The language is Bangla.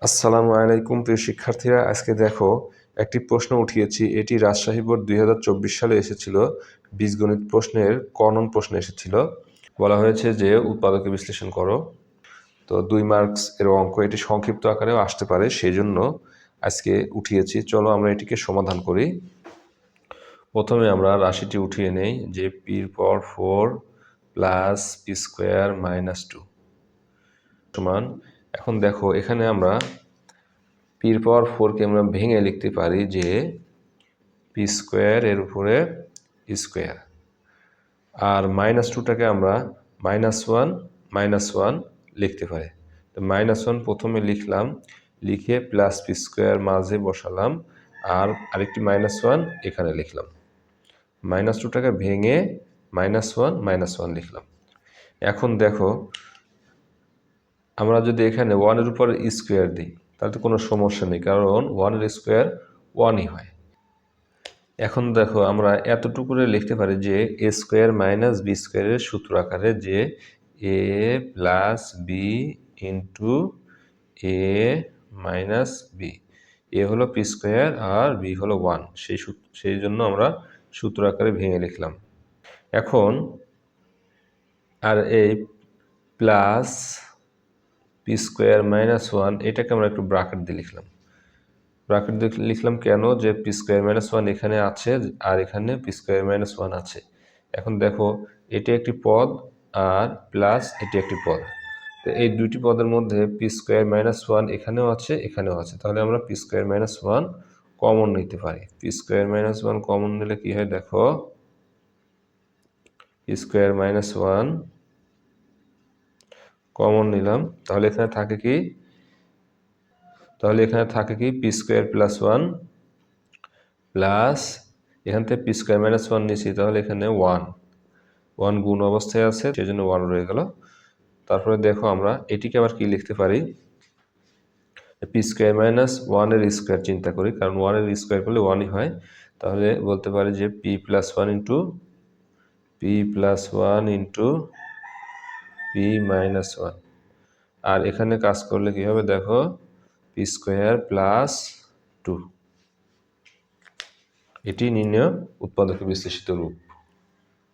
আসসালামু আলাইকুম প্রিয় শিক্ষার্থীরা, আজকে দেখো একটি প্রশ্ন উঠিয়েছি। এটি রাজশাহী বোর্ড 2024 সালে এসেছিল। বীজগণিত প্রশ্নের কনন প্রশ্ন এসেছিল। বলা হয়েছে যে উৎপাদকে বিশ্লেষণ করো। তো 2 মার্কস এর অঙ্ক, এটি সংক্ষিপ্ত আকারেও আসতে পারে, সেই জন্য আজকে উঠিয়েছি। চলো আমরা এটিকে সমাধান করি। প্রথমে আমরা রাশিটি উঠিয়ে নেই যে পির পাওয়ার 4 প্লাস পি স্কোয়ার মাইনাস 2 সমান। এখন দেখো এখানে আমরা পির পাওয়ার 4কে আমরা ভেঙে লিখতে পারি যে পি স্কোয়ার এর উপরে স্কোয়ার, আর মাইনাস 2টাকে আমরা -1 লিখতে পারি। তো -1 প্রথমে লিখলাম, লিখে প্লাস পি স্কোয়ার মাঝে বসালাম, আর আরেকটি -1 এখানে লিখলাম। -2টাকে ভেঙে -1 লিখলাম। এখন দেখো আমরা যদি এখানে 1-এর উপর স্কোয়ার দিই তাহলে তো কোনো সমস্যা নেই, কারণ 1-এর স্কোয়ার 1ই হয়। এখন দেখো আমরা এতটুকু লিখতে পারি যে এ স্কোয়ার মাইনাস বি স্কোয়ারের সূত্র আকারে, যে এ প্লাস বি ইন্টু এ মাইনাস বি। এ হলো পি স্কোয়ার আর বি হলো 1, সেই জন্য আমরা সূত্র আকারে ভেঙে লিখলাম। এখন আর এই প্লাস পি স্কোয়ার -1 এটাকে আমরা একটু ব্র্যাকেট দিয়ে লিখলাম। ব্র্যাকেট দিয়ে লিখলাম কেন? যে পি স্কোয়ার -1 এখানে আছে আর এখানে পি স্কোয়ার -1 আছে। এখন দেখো এটি একটি পদ আর প্লাস এটি একটি পদ, তো এই দুইটি পদের মধ্যে পি স্কোয়ার -1 এখানেও আছে এখানেও আছে, তাহলে আমরা পি স্কোয়ার -1 কমন নিতে পারি। পি স্কোয়ার -1 কমন নিলে কি হয় দেখো, পি স্কোয়ার -1 কমন নিলাম, তাহলে এখানে থাকে কি, পি স্কোয়ার +1 প্লাস এখান থেকে পি স্কোয়ার -1 নিয়েছি, তাহলে এখানে 1 গুণ অবস্থায় আছে, সেই জন্য 1 রয়ে গেল। তারপরে দেখো আমরা এটিকে আবার কি লিখতে পারি, পি স্কোয়ার -1 এর স্কোয়ার চিন্তা করি, কারণ 1 এর স্কোয়ার করলে 1ই হয়। তাহলে বলতে পারি যে P plus one into P -1, আর এখানে কাজ করলে কি হবে দেখো, পি স্কোয়ার +2। এটি নির্ণয় উৎপাদকে বিশ্লেষিত রূপ।